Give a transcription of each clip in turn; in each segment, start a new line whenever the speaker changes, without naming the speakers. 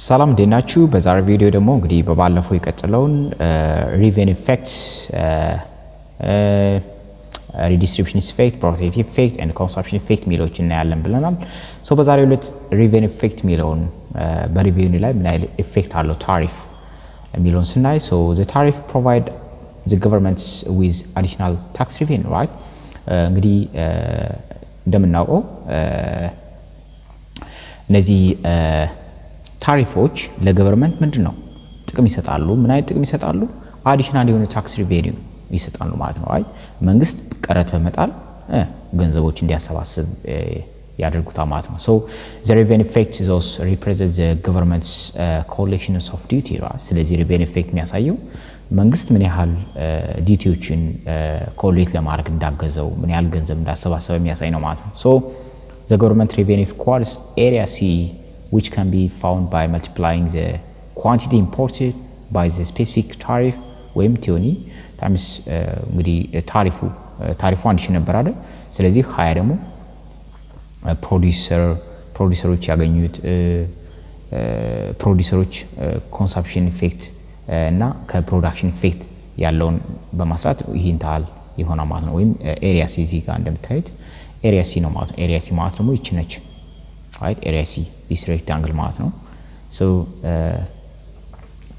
ሰላም እንደናችሁ በዛሬ ቪዲዮ ደግሞ እንግዲህ በባለፈው የቀጠለውን ሪቬን ኢፌክትስ redistribution effect protective effect and consumption effect ሚሎችን እናያለን ብለናል ሶ በዛሬው ዕለት ሪቬን ኢፌክት ሚለውን በሪቬኑ ላይ ምን አይነት ኢፌክት አለው ታሪፍ ሚለውን ስናይ ሶ the tariff provide the governments with additional tax revenue right እንግዲህ እንደምናውቀው እነዚህ ታሪፎች ለገቨርንመንት ምንድነው ጥቅም ይሰጣሉ ምን አይነት ጥቅም ይሰጣሉ አዲሽናል የሆነ ታክስ ሪቬኒው ይሰጣሉ ማለት ነው አይደል መንግስት ቀረጥ በመጣል ገንዘቦች እንዲያሰባስብ ያደርጉታል ማለት ነው so the revenue effect is also represent the government's collections of duty right ስለዚህ revenue effect የሚያሳየው መንግስት ምን ያህል ዲዩቲዎችን ኮሌክት ለማድረግ እንዳገዘው ምን ያህል ገንዘብ እንዳሰባሰበ የሚያሳይ ነው ማለት ነው so the government revenue equals area C which can be found by multiplying the quantity imported by the specific tariff ወይም ቲዮኒ ታይምስ እንግዲህ ታሪፉ አንድ ሺህ ነበር አይደል ስለዚህ 20 ደግሞ ፕሮዲዩሰሮች ያገኙት ፕሮዲዩሰሮች ኮንሰምፕሽን ኢፌክት እና ከፕሮዳክሽን ኢፌክት ያለውን በማስራት ይሄን ታል ይሆናል ማለት ነው ወይም ኤሪያ ሲ እዚህ ጋር እንደምታዩት ኤሪያ ሲ ነው ማለት ነው ኤሪያ ሲ ማለት ደግሞ ይቺ ነች right area C this rectangle ማለት ነው so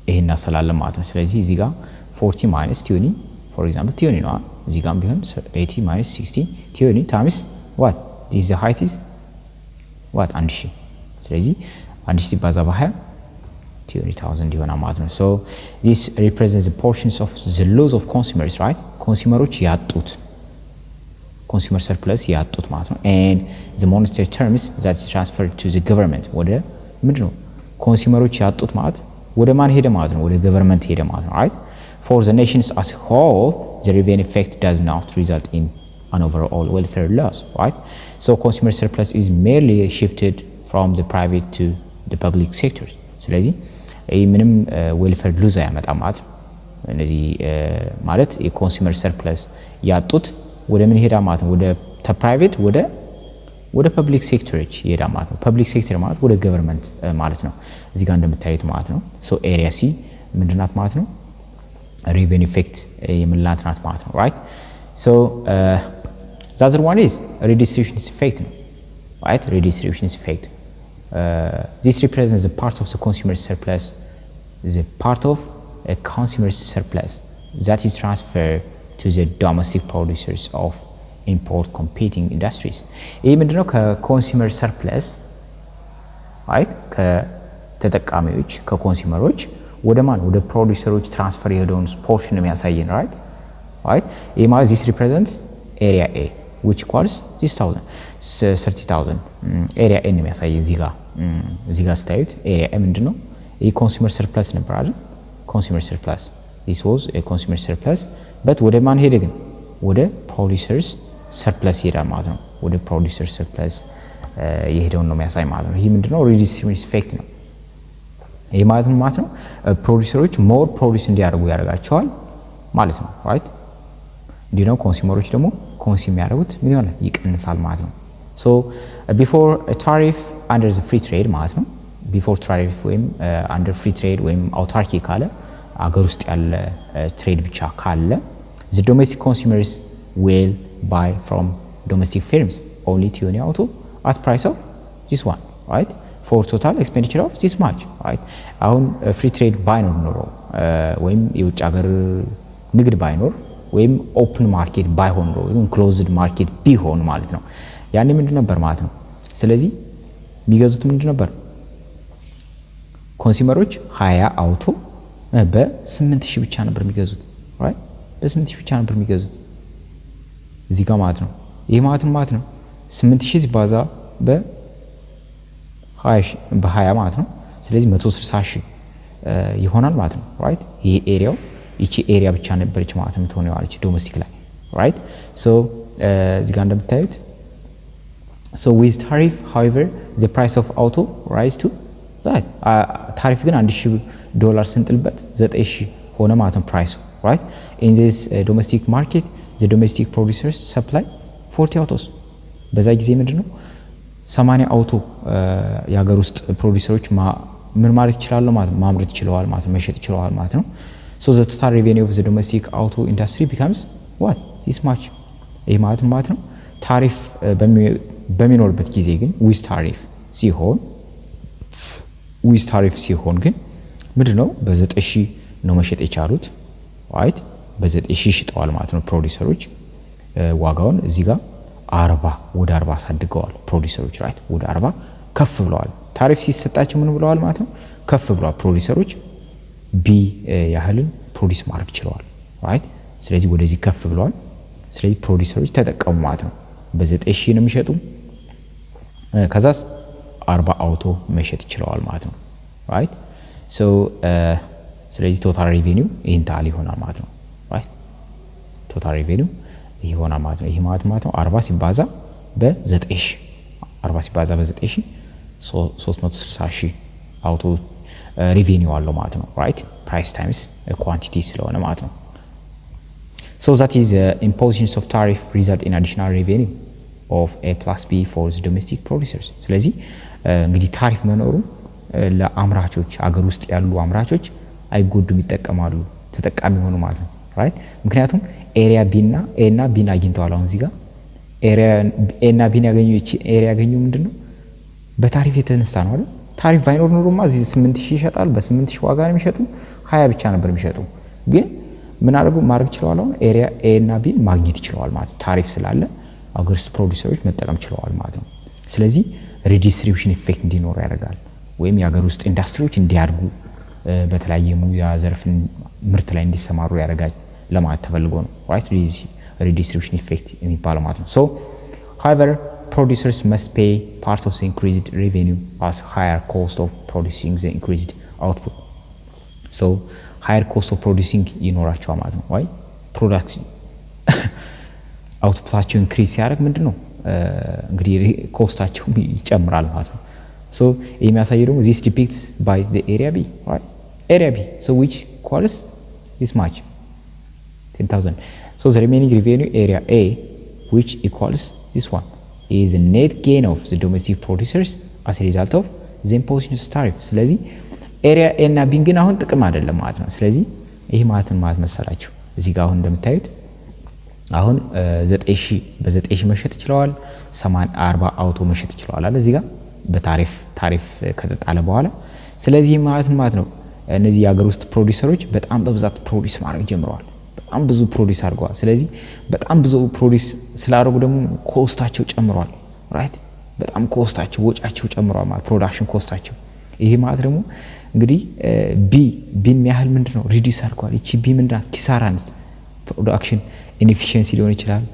ይሄን አሰላለ ማለት ነው ስለዚህ እዚህ ጋር 40 minus 20 for example 20 ነው እዚህ ጋር ቢሆን 80 minus 60 20 times what this is the height is what 1000 ስለዚህ 1000 ሲባዛ በ20 20000 ይሆናል ማለት ነው so this represents the portions of the loss of consumers right ኮንሱመሮች ያጡት consumer surplus ያጡት ማለት ነው and the monetary terms that is transferred to the government ወደ ምንድነው ኮንሱመሮች ያጡት ማለት ወደ ማን ሄደ ማለት ነው ወደ ገቨርንመንት ሄደ ማለት ነው right for the nations as a whole the revenue effect does not result in an overall welfare loss right so consumer surplus is merely shifted from the private to the public sectors ስለዚህ ይሄ ምንም welfare loss ያመጣ ማለት እነዚህ ማለት የኮንሱመር surplus ያጡት ወደ ምን ሄዳ ማለት ነው ወደ ፕራይቬት ወደ ፐብሊክ ሴክተሮች ሄዳ ማለት ነው ፐብሊክ ሴክተር ማለት ወደ ገቨርንመንት ማለት ነው እዚህ ጋር እንደምታዩት ማለት ነው ሶ ኤሪያ ሲ ምንድናት ማለት ነው ሪቬን ኢፌክት የምንላት ናት ማለት ነው right so the other one is redistribution effect ነው right redistribution effect this represents the part of the consumer surplus the part of a consumer surplus that is transferred to the domestic producers of import competing industries ይሄ ምንድነው ከኮንሱመር ሰርፕለስ right ከተጠቃሚዎች ከኮንሱመሮች ወደ ማን ወደ ፕሮዲዩሰሮች ትራንስፈር የሄደውን ፖርሽን የሚያሳየን right ይሄ ማለት this represents area A which equals 30000 area A ነው የሚያሳየን እዚህ ጋር ስታዩት area A ምንድነው ይሄ ኮንሱመር ሰርፕለስ ነበር አይደል ኮንሱመር ሰርፕለስ this was a consumer surplus but ወደ ማን ሄደ ግን ወደ producers surplus ሄዳ ማለት ነው ወደ producers surplus የሄደው ነው የሚያሳይ ማለት ነው ይሄ ምንድነው redistribution effect ነው ይሄ ማለት ነው ፕሮዲዩሰሮች ሞር ፕሮዲዩስ እንዲያደርጉ ያደርጋቸዋል ማለት ነው right እንዲነው ኮንሱመሮች ደግሞ ኮንሱም ያደርጉት ምን ይሆናል ይቀንሳል ማለት ነው so before a tariff under the free trade ማለት ነው before tariff ወይም under free trade ወይም autarky ካለ አገር ውስጥ ያለ ትሬድ ብቻ ካለ the domestic consumers will buy from domestic firms only to any auto at price of this one right for total expenditure of this much right አሁን free trade ባይኖር ኖሮ ወይም የውጭ ሀገር ንግድ ባይኖር ወይም ኦፕን ማርኬት ባይሆን ኖሮ ወይም ክሎዝድ ማርኬት ቢሆን ማለት ነው ያኔ ምንድን ነበር ማለት ነው ስለዚህ የሚገዙት ምንድን ነበር ኮንሱመሮች 20 አውቶ በ8000 ብቻ ነበር የሚገዙት right በ8000 ብቻ ነበር የሚገዙት እዚህ ጋር ማለት ነው ይሄ ማለት ነው 8000 ሲባዛ በ20 ማለት ነው ስለዚህ 160000 ይሆናል ማለት ነው right ይሄ ኤሪያው እቺ ኤሪያ ብቻ ነበርች ማለት ነው ተሆነው አለች ዶሜስቲክ ላይ right so እዚህ ጋር እንደምታዩት so with tariff however the price of auto rise to that ታሪፍ ግን $1000 ስንጥልበት 9000 ሆነ ማለት ነው ፕራይሱ right in this domestic market the domestic producers supply 40 autos በዛ ጊዜ ምንድነው 80 አውቶ የሀገር ውስጥ ፕሮዲዩሰሮች ምን ማለት ይችላል ማለት ማምረት ይችላል ማለት መሸጥ ይችላል ማለት ነው so the total revenue of the domestic auto industry becomes what this much ይሄ ማለት ነው ታሪፍ በሚኖርበት ጊዜ ግን with tariff ሲሆን ግን ምንድነው በ9000 ነው መሸጥ የቻሉት right በ9000 ሽጠዋል ማለት ነው ፕሮዲዩሰሮች ዋጋውን እዚህ ጋር 40 ወደ 40 አሳድገዋል ፕሮዲዩሰሮች right ወደ 40 ከፍ ብለዋል ታሪፍ ሲሰጣቸው ምን ብለዋል ማለት ነው ከፍ ብለዋል ፕሮዲዩሰሮች ቢ ያህልን ፕሮዲዩስ ማድረግ ይችላል right ስለዚህ ወደዚህ ከፍ ብለዋል ስለዚህ ፕሮዲዩሰሮች ተጠቀሙ ማለት ነው በ9000 ነው የሚሸጡ ከዛስ 40 አውቶ መሸጥ ይችላል ማለት ነው right so ስለዚህ ቶታል ሬቬኒው ኢንታል ይሆናል ማለት ነው right ቶታል ሬቬኒው ይሆናል ማለት ነው ይሄ ማለት ነው 40 ሲባዛ በ9000 40 ሲባዛ በ9000 360,000 አውቶ ሬቬኒው አለው ማለት ነው right price times quantity ስለሆነ ማለት ነው so that is impositions of tariff result in additional revenue of A plus B for the domestic producers ስለዚህ እንግዲህ ታሪፍ መኖሩ ለአምራቾች አገር ውስጥ ያሉ አምራቾች አይጎዱም ይጠቀማሉ ተጠቃሚ ሆኑ ማለት ነው right ምክንያቱም ኤሪያ B እና A እና B አግኝተዋል አሁን እዚህ ጋር ኤሪያ A እና B ያገኙ ኤሪያ ያገኙ ምንድነው በታሪፍ የተነሳ ነው አይደል ታሪፍ ባይኖር ኖሮማ እዚህ 8000 ይሸጣል በ8000 ዋጋ ነው የሚሸጡ 20 ብቻ ነበር የሚሸጡ ግን ምን አድርጉ ማድረግ ይችላል አሁን ኤሪያ A እና B ማግኘት ይችላል ማለት ታሪፍ ስላለ አገር ውስጥ ፕሮዲዩሰሮች መጠቀም ይችላል ማለት ነው ስለዚህ ሪዲስትሪቢዩሽን ኢፌክት እንዲኖር ያደርጋል ወይም የአገር ውስጥ ኢንዳስትሪዎች እንዲያድጉ በተለያየ ሙያ ዘርፍ ምርት ላይ እንዲሰማሩ ያደርጋል ለማለት ተፈልጎ ነው right redistribution effect የሚባለው ማለት ነው so however producers must pay part of the increased revenue as higher cost of producing the increased output so higher cost of producing ይኖራቸው ማለት ነው right production outputቸው increase ያደርግ ምንድነው እንግዲህ ኮስታቸው ይጨምራል ማለት ነው so የሚያሳየው ደግሞ this depicts by the area B right area B so which equals this much 10,000 so the remaining revenue area A which equals this one is the net gain of the domestic producers as a result of the imposition of tariff ስለዚህ area A እና B ግን አሁን ጥቅም አይደለም ማለት ነው ስለዚህ ይሄ ማለት መሰላችሁ እዚህ ጋር አሁን እንደምታዩት አሁን 9000 በ9000 መሸጥ ይችላል 40 አውቶ መሸጥ ይችላል አለ እዚህ ጋር በታሪፍ ከተጣለ በኋላ ስለዚህ ማለት ነው እነዚህ የሀገር ውስጥ ፕሮዲዩሰሮች በጣም በብዛት ፕሮዲዩስ ማድረግ ጀምረዋል በጣም ብዙ ፕሮዲዩስ አድርገዋል ስለዚህ በጣም ብዙ ፕሮዲዩስ ስላደረጉ ደግሞ ኮስታቸው ጨምሯል ራይት በጣም ኮስታቸው ወጫቸው ጨምሯል ማለት ፕሮዳክሽን ኮስታቸው ይሄ ማለት ደግሞ እንግዲህ ቢን ያህል ምንድነው ሪዲዩስ አድርገዋል እቺ ቢ ምንድነው ኪሳራ ነች ፕሮዳክሽን ኢንኤፊሺየንሲ ሊሆን ይችላል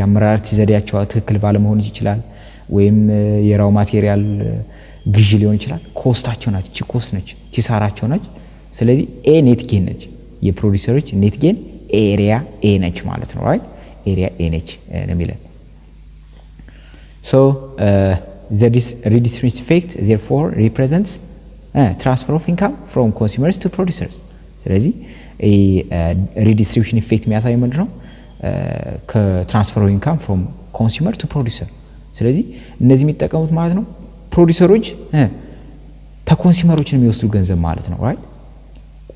ያመራረት ዘዴያቸው ትክክል ባለመሆን ይችላል ወይም የራው ማቴሪያል ግዢ ሊሆን ይችላል ኮስታቸው ናች እቺ ኮስት ነች ኪሳራቸው ናች ስለዚህ ኤ ኔት ጌን ነች የፕሮዲዩሰሮች ኔት ጌን ኤሪያ ኤ ነች ማለት ነው right ኤሪያ ኤ ነች ነው የሚለው so the redistribution effect therefore represents transfer of income from consumers to producers ስለዚህ redistribution effect የሚያሳየው ምንድነው ከትራንስፈር ኦፍ ኢንካም ፍሮም ኮንሱመር ቱ ፕሮዲዩሰር ስለዚህ እነዚህ የሚጠቀሙት ማለት ነው ፕሮዲዩሰሮች ተኮንሱመሮችን የሚወስዱ ገንዘብ ማለት ነው right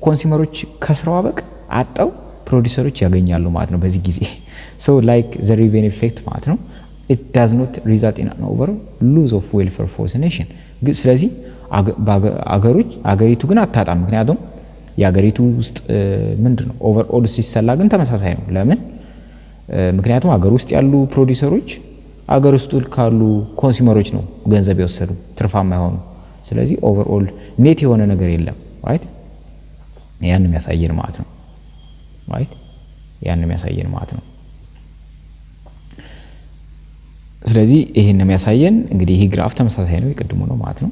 ኮንሱመሮች ከስራው አበቅ አጣው ፕሮዲዩሰሮች ያገኛሉ ማለት ነው በዚህ ጊዜ so like the revenue effect ማለት ነው it does not result in an overall loss of welfare for the nation ስለዚህ አገሪቱ ግን አታጣም ምክንያቱም የአገሪቱ ውስጥ ምንድነው ኦቨርኦል ሲሰላ ግን ተመሳሳይ ነው ለምን ምክንያቱም አገር ውስጥ ያሉ ፕሮዲዩሰሮች አገር ውስጥ ካሉ ኮንሱመሮች ነው ገንዘብ ይወሰዱ ትርፋማ ይሆኑ ስለዚህ ኦቨርኦል ኔት የሆነ ነገር የለም right ያን የሚያሳየን ማለት ነው right ያን የሚያሳየን ማለት ነው ስለዚህ ይሄን የሚያሳየን እንግዲህ ይሄ ግራፍ ተመሳሳይ ነው ይቀድሙ ነው ማለት ነው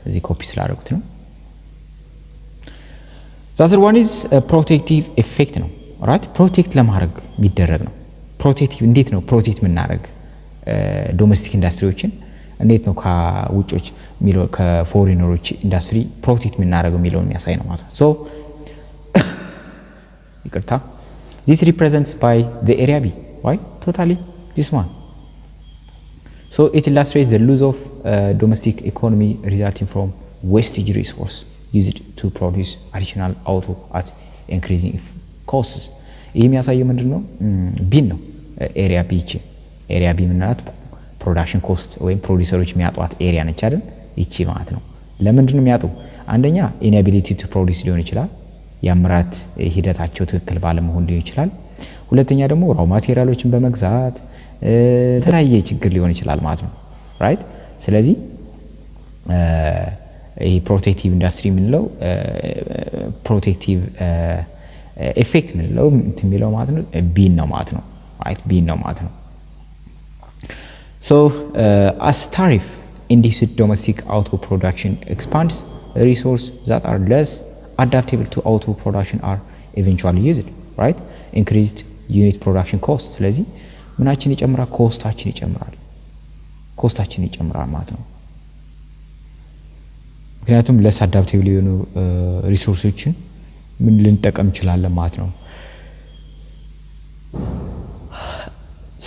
እዚህ ኮፒ ስላደረኩት ነው the other one is a protective effect ነው right protect ለማድረግ የሚደረግ ነው protective እንዴት ነው protect የምናደርግ ዶሜስቲክ ኢንዳስትሪዎችን እንዴት ነው ከውጮች ሚሎ ከፎሪነሮች ኢንዳስትሪ ፕሮቴክት የምናደርገው ሚሎን የሚያሳይ ነው ማለት ነው so ይቅርታ this represents by the area B right totally this one so it illustrates the loss of domestic economy resulting from wastage resource used to produce additional auto at increasing costs ይሄ የሚያሳየው ምንድነው ቢን ነው ኤሪያ ቢች ኤሪያ ቢ ምንላት ፕሮዳክሽን ኮስት ወይም ፕሮዲዩሰሮች የሚያጧት ኤሪያ ነች አይደል ይቺ ማለት ነው ለምንድነው የሚያጡ አንደኛ ኢንኤቢሊቲ ቱ ፕሮዲዩስ ሊሆን ይችላል ያምራት ሂደታቸው ትክክል ባለመሆን ሊሆን ይችላል ሁለተኛ ደግሞ ራው ማቴሪያሎችን በመግዛት ተለያየ ችግር ሊሆን ይችላል ማለት ነው ራይት ስለዚህ ይሄ ፕሮቴክቲቭ ኢንዱስትሪ ምንለው ፕሮቴክቲቭ ኢፌክት ምንለው እንትሚለው ማለት ነው ቢን ነው ማለት ነው ራይት ቢን ነው ማለት ነው so as tariff induced domestic auto production expands resources that are less adaptable to auto production are eventually used right increased unit production cost ስለዚህ ምናችን ይጨምራል ኮስታችን ይጨምራል ማለት ነው ምክንያቱም less adaptable የሆኑ ሪሶርሶችን ምን ልንጠቀም እንችላለን ማለት ነው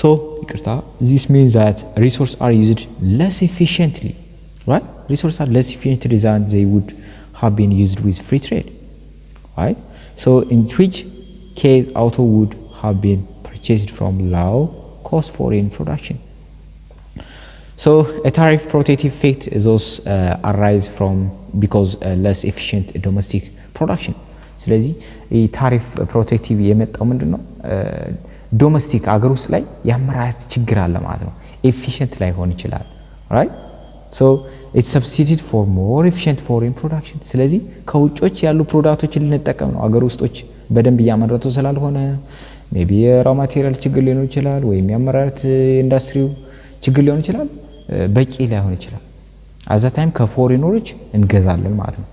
so this means that resources are used less efficiently right resources are less efficiently than they would have been used with free trade right so in which case auto would have been purchased from low cost foreign production so a tariff protective effect is also arise from because less efficient domestic production ስለዚህ ታሪፍ ፕሮቴክቲቭ የመጣው ምንድነው ዶሜስቲክ አገር ውስጥ ላይ ያመራረት ችግር አለ ማለት ነው ኤፊሺየንት ላይ ሆን ይችላል right so it substitute for more efficient foreign production ስለዚህ ከውጮች ያሉ ፕሮዳክቶችን ልንጠቀም ነው አገር ውስጦች በደንብ ያመረቱ ስላልሆነ maybe raw material ችግር ሊሆን ይችላል ወይ ያመራረት ኢንዱስትሪው ችግር ሊሆን ይችላል በቂ ላይሆን ይችላል at that time ከፎሬነሮች እንገዛለን ማለት ነው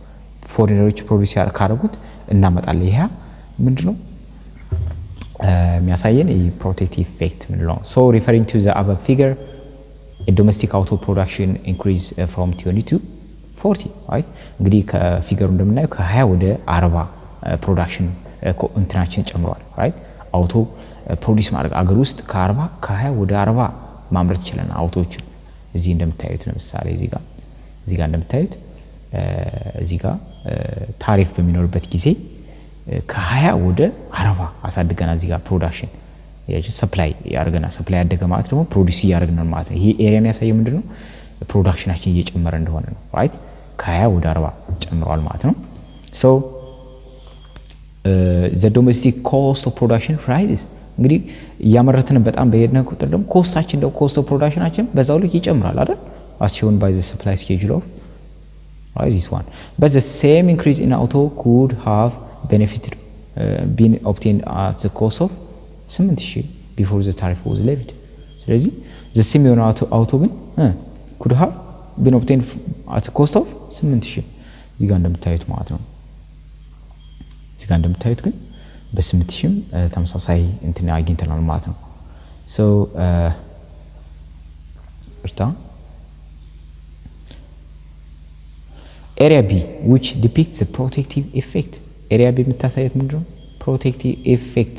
ፎሬነሮች ፕሮዲዩስ ያደርጉት እናመጣለን ይሄ ምንድነው የሚያሳየን ፕሮቴክቲቭ ኢፌክት ምንለው so referring to the above figure a domestic auto production increase from 20 to 40 right እንግዲህ ከፊገሩ እንደምናየው ከ20 ወደ 40 ፕሮዳክሽን እንትናችን ጨምሯል right አውቶ ፕሮዲዩስ ማድረግ አገር ውስጥ ከ40 ከ20 ወደ 40 ማምረት ይችላል አውቶዎች እዚህ እንደምታዩት ለምሳሌ እዚህ ጋር እንደምታዩት እዚህ ጋር ታሪፍ በሚኖርበት ጊዜ ከ20 ወደ 40 አሳድገና እዚህ ጋር ፕሮዳክሽን ሰፕላይ ያርገና ሰፕላይ ያደገ ማለት ደግሞ ፕሮዲዩስ ያርገና ማለት ነው ይሄ ኤሪያ የሚያሳየው ምንድነው ፕሮዳክሽናችን እየጨመረ እንደሆነ ነው ራይት ከ20 ወደ 40 ጨምሯል ማለት ነው so the domestic cost of production rises እንግዲህ ያመረተን በጣም በየድነ ቁጥር ደግሞ ኮስታችን ደግሞ ኮስት ኦፍ ፕሮዳክሽናችን በዛው ልክ ይጨምራል አይደል as shown by the supply schedule of right this one but the same increase in auto could have benefited been obtained at the cost of 8000 before the tariff was levied ስለዚህ the same auto ግን could have been obtained at the cost of 8000 እዚህ ጋር እንደምታዩት ማለት ነው እዚህ ጋር እንደምታዩት ግን በ8000 ተመሳሳይ እንትን አግኝተናል ማለት ነው so area B which depicts the protective effect area B የምታሳየት ምንድነው protective effect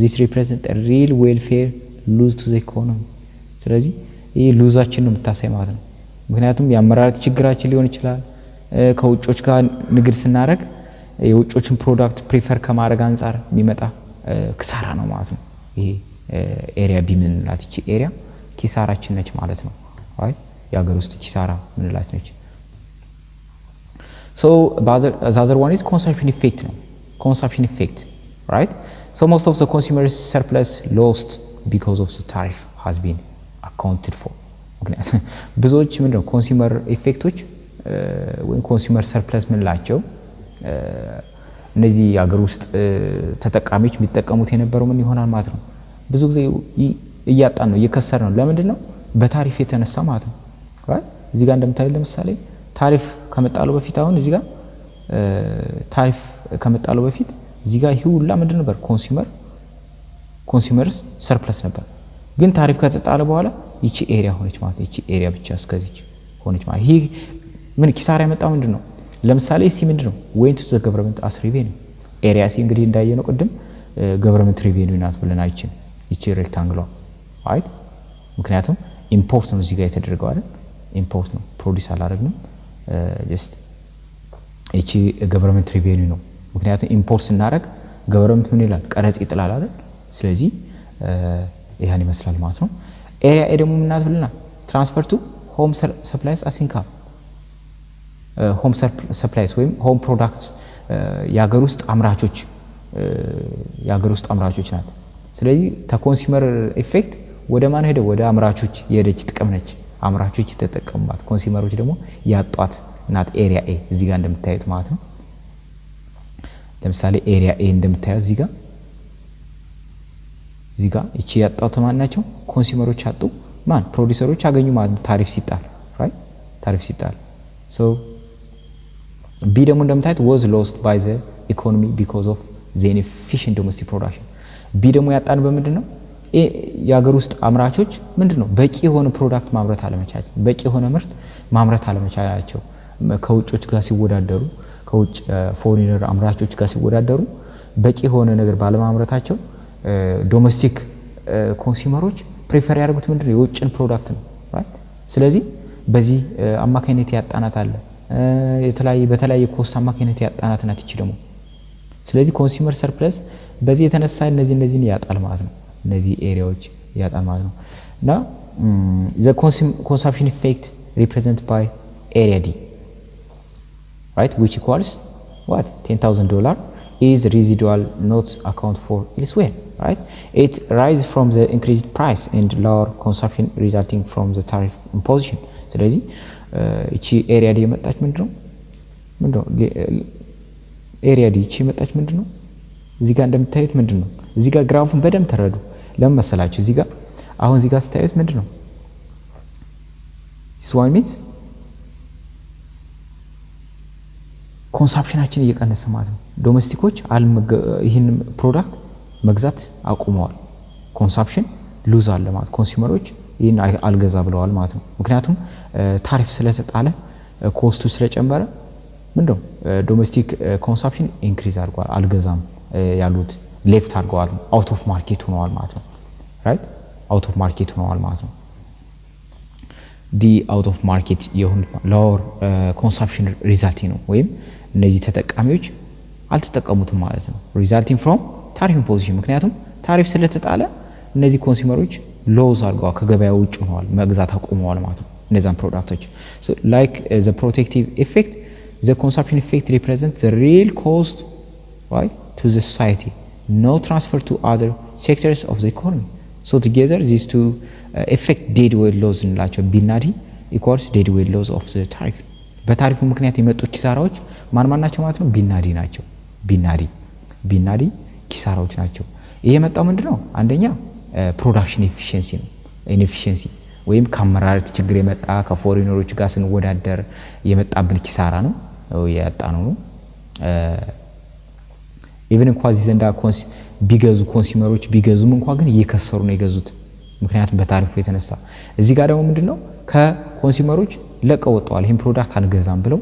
this represents a real welfare lose to the economy ስለዚህ ይሄ ሉዛችን ነው የምታሳይ ማለት ነው ምክንያቱም ያመራረት ችግራችን ሊሆን ይችላል ከውጮች ጋር ንግድ ስናደርግ የውጮችን ፕሮዳክት ፕሪፈር ከማድረግ አንፃር የሚመጣ ክሳራ ነው ማለት ነው ይሄ ኤሪያ ቢ ምንላት እቺ ኤሪያ ኪሳራችን ነች ማለት ነው right ያገር ውስጥ ኪሳራ ምንላት ነች so the other one is consumption effect ነው consumption effect right so most of the consumers surplus lost because of the tariff has been accounted for ምክንያቱም ብዙዎች ምንድነው ኮንሱመር ኢፌክቶች ወይ ኮንሱመር ሰርፕለስ ምንላቸው እነዚህ ያገር ውስጥ ተጠቃሚዎች የሚጠቀሙት የነበረው ምን ይሆናል ማለት ነው ብዙ ጊዜ እያጣን ነው እየከሰር ነው ለምንድን ነው በታሪፍ የተነሳ ማለት ነው right እዚህ ጋር እንደምታዩ ለምሳሌ ታሪፍ ከመጣሉ በፊት አሁን እዚህ ጋር ታሪፍ ከመጣሉ በፊት እዚህ ጋር ሁላ ምንድን ነበር ኮንሱመርስ ሰርፕለስ ነበር ግን ታሪፍ ከተጣለ በኋላ ይቺ ኤሪያ ሆነች ማለት ይቺ ኤሪያ ብቻ እስከዚህ ሆነች ማለት ይሄ ምን ኪሳራ ያመጣው ምንድነው ለምሳሌ እሲ ምንድነው went to the government as revenue ኤሪያ ሲ እንግዲህ እንዳየነው ቀደም government revenue ናት ብለናችን ይቺ ሬክታንግሏ right ምክንያቱም ኢምፖርት ነው እዚህ ጋር የተደረገው አይደል ኢምፖርት ነው ፕሮዲዩስ አላደረግንም just እቺ ገቨርንመንት ሪቬኒው ነው ምክንያቱም ኢምፖርት ስናደርግ ገቨርንመንት ምን ይላል ቀረጽ ይጥላል አይደል ስለዚህ ይሄን ይመስላል ማለት ነው ኤሪያ ኤ ደግሞ ምናት ብለና ትራንስፈር ቱ ሆም ሰፕላይስ አሲንካ ሆም ሰፕላይስ ወይም ሆም ፕሮዳክትስ ያገር ውስጥ አምራቾች ናት ስለዚህ ተኮንሱመር ኢፌክት ወደ ማን ሄደ ወደ አምራቾች የሄደች ጥቅም ነች አምራቾች ተጠቀሙባት ኮንሱመሮች ደግሞ ያጧት ናት ኤሪያ ኤ እዚህ ጋር እንደምታዩት ማለት ነው ለምሳሌ ኤሪያ ኤ እንደምታዩት እዚህ ጋር እቺ ያጣው ማን ናቸው ኮንሱመሮች አጡ ማን ፕሮዲዩሰሮች አገኙ ማለት ታሪፍ ሲጣል ራይት ታሪፍ ሲጣል ሶ ቢ ደግሞ እንደምታዩት was lost by the economy because of the inefficient domestic production ቢ ደግሞ ያጣን በምንድነው ያገር ውስጥ አምራቾች ምንድነው በቂ የሆነ ፕሮዳክት ማምረት አለመቻል በቂ የሆነ ምርት ማምረት አለመቻላቸው ከውጮች ጋር ሲወዳደሩ ከውጭ ፎሪነር አምራቾች ጋር ሲወዳደሩ በቂ የሆነ ነገር ባለማምረታቸው ዶሜስቲክ ኮንሱመሮች ፕሪፈር ያደርጉት ምንድነው የውጭን ፕሮዳክት ነው ራይት ስለዚህ በዚህ አማካኝነት ያጣናት አለ በተለያየ ኮስት አማካኝነት ያጣናት ናት እቺ ደግሞ ስለዚህ ኮንሱመር ሰርፕለስ በዚህ የተነሳ እነዚህን ያጣል ማለት ነው እነዚህ ኤሪያዎች ያጣል ማለት ነው እና the consumption effect represented by area D right which equals what $10,000 is residual not account for elsewhere right it rises from the increased price and lower consumption resulting from the tariff imposition ስለዚህ እቺ ኤሪያ ዲ የመጣች ምንድነው ኤሪያ ዲ እቺ የመጣች ምንድነው እዚህ ጋር እንደምታዩት ምንድነው እዚህ ጋር ግራፉን በደንብ ተረዱ ለምን መሰላችሁ እዚህ ጋር አሁን እዚህ ጋር ስታዩት ምንድነው this one means ኮንሰፕሽናችን እየቀነሰ ማለት ነው ዶሜስቲኮች ይሄን ፕሮዳክት መግዛት አቁመዋል ኮንሰፕሽን ሉዝ አለ ማለት ኮንሱመሮች ይሄን አልገዛ ብለዋል ማለት ነው ምክንያቱም ታሪፍ ስለተጣለ ኮስቱ ስለጨመረ ምንድነው ዶሜስቲክ ኮንሰፕሽን ኢንክሪዝ አድርጓል አልገዛም ያሉት ሌፍት አድርገዋል አውት ኦፍ ማርኬት ሆነዋል ማለት ነው ራይት አውት ኦፍ ማርኬት ሆነዋል ማለት ነው ዲ አውት ኦፍ ማርኬት የሆነ ሎወር ኮንሰፕሽን ሪዛልቲንግ ነው ወይም እነዚህ ተጠቃሚዎች አልተጠቀሙትም ማለት ነው ሪዛልቲንግ ፍሮም ታሪፍ ኢምፖዚሽን ምክንያቱም ታሪፍ ስለተጣለ እነዚህ ኮንሱመሮች ሎዝ አድርገው ከገበያ ውጭ ሆነዋል መግዛት አቁመዋል ማለት ነው እነዛን ፕሮዳክቶች so like the protective effect the consumption effect represents the real cost right to the society no transfer to other sectors of the economy so together these two effect deadweight laws እንላቸው ቢናዲ equals deadweight laws of the tariff በታሪፉ ምክንያት የመጡ ኪሳራዎች ማን ናቸው ማለት ነው ቢናዲ ናቸው ቢናዲ ኪሳራዎች ናቸው ይሄ የመጣው ምንድነው አንደኛ ፕሮዳክሽን ኤፊሺየንሲ ነው ኢንኤፊሺየንሲ ወይም ከአመራረት ችግር የመጣ ከፎሪነሮች ጋር ስንወዳደር የመጣብን ኪሳራ ነው ያጣነው ነው ኢቭን እንኳን ዘንዳ ቢገዙ ኮንሱመሮች ቢገዙም እንኳን ግን እየከሰሩ ነው የገዙት ምክንያቱም በታሪፉ የተነሳ እዚህ ጋር ደግሞ ምንድነው ከኮንሱመሮች ለቀው ወጣዋል ይሄን ፕሮዳክት አንገዛም ብለው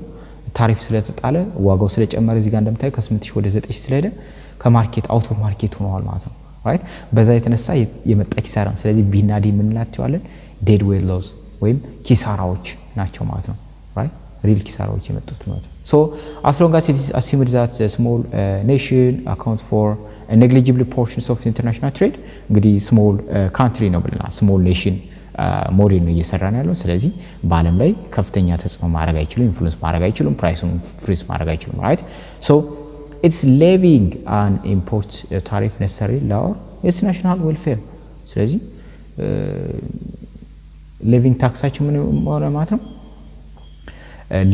ታሪፍ ስለተጣለ ዋጋው ስለጨመረ እዚህ ጋር እንደምታዩ ከ8000 ወደ 9000 ስለሄደ ከማርኬት አውት ኦፍ ማርኬት ሆነዋል ማለት ነው ራይት በዛ የተነሳ የመጣ ኪሳራ ስለዚህ ቢናዲ ምንላቸዋለን ዴድ ዌይ ሎስ ወይም ኪሳራዎች ናቸው ማለት ነው ራይት ሪል ኪሳራዎች የመጡት ማለት ነው so as long as it is assumed that a small nation accounts for a negligible portions of the international trade እንግዲህ small country ነው ብለና small nation ሞዴል ነው እየሰራን ያለው ስለዚህ በአለም ላይ ከፍተኛ ተጽዕኖ ማድረግ አይችልም ኢንፍሉዌንስ ማድረግ አይችልም ፕራይሱን ፍሪዝ ማድረግ አይችልም ራይት so it's levying an import tariff necessary for its national welfare ስለዚህ levying ታክሳችን ምን ሆነ ማለት ነው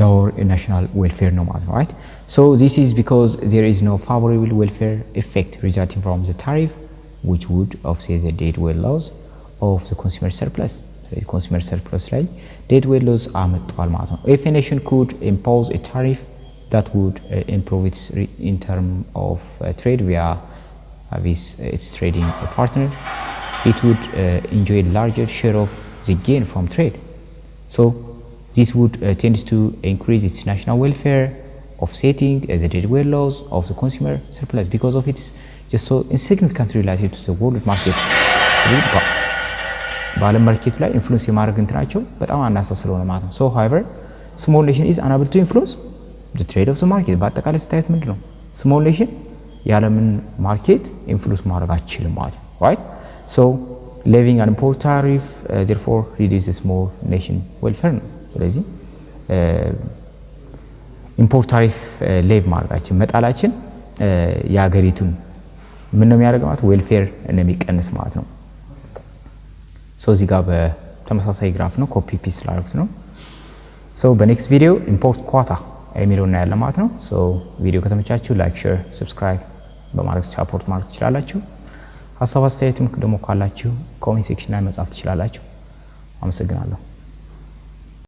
lower national welfare no matter right so this is because there is no favorable welfare effect resulting from the tariff which would offset the deadweight loss of the consumer surplus so the consumer surplus ላይ deadweight loss አመጣዋል ማለት ነው if a nation could impose a tariff that would improve its in term of trade via its trading partner it would enjoy a larger share of the gain from trade so this would tend to increase its national welfare offsetting the deadweight loss of the consumer surplus because of its just so insignificant relative to the world market በዓለም ማርኬት ላይ ኢንፍሉዌንስ የማድረግ እንትናቸው በጣም አናሳ ስለሆነ ማለት ነው so however small nation is unable to influence the trade of the market በአጠቃላይ ስታዩት ምንድነው small nation ያለምን ማርኬት ኢንፍሉዌንስ ማድረግ አይችልም ማለት ነው right so levying an import tariff therefore reduces small nation welfare ነው ስለዚህ import tariff ሌቭ ማድረጋችን መጣላችን የሀገሪቱን ምን ነው የሚያደርገው ማለት ዌልፌር እንደሚቀንስ ማለት ነው so እዚህ ጋር በተመሳሳይ ግራፍ ነው ኮፒ ፔስት ላድርጉት ነው so በኔክስት ቪዲዮ ኢምፖርት ኳታ የሚለውን እናያለን ማለት ነው so ቪዲዮ ከተመቻችሁ ላይክ ሼር ሰብስክራይብ በማድረግ ሰፖርት ማድረግ ትችላላችሁ ሐሳብ አስተያየትም ደግሞ ካላችሁ ኮሜንት ሴክሽን ላይ መጻፍ ትችላላችሁ አመሰግናለሁ